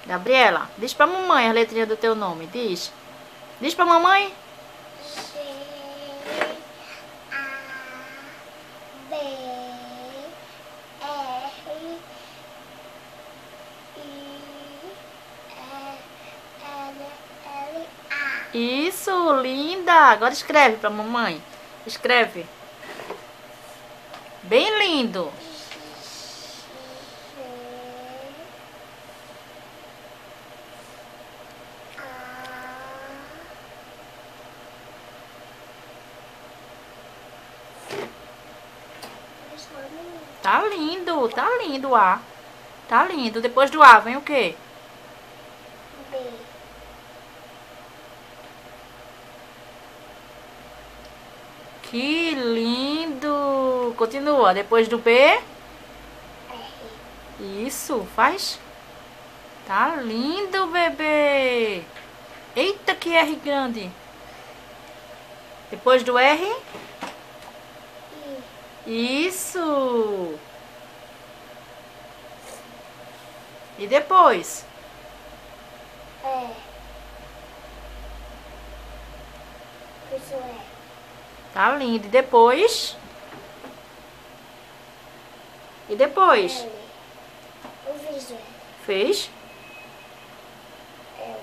Gabriela, diz pra mamãe a letrinha do teu nome, diz. Diz pra mamãe. G, A, B, R, I, L, L, A. Isso, linda. Agora escreve pra mamãe. Escreve. Bem lindo. Tá lindo o A. Tá lindo. Depois do A vem o quê? B, Que lindo. Continua. Depois do B. R, Isso, faz. Tá lindo, bebê. Eita, que R grande. Depois do R. I, Isso. E depois? E. Isso é. Tá lindo. E depois? E depois? L. Eu fiz L. Fez? L.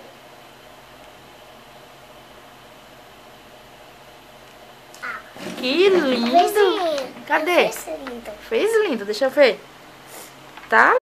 Que lindo. Fez lindo. Cadê? Fez lindo. Fez lindo. Deixa eu ver. Tá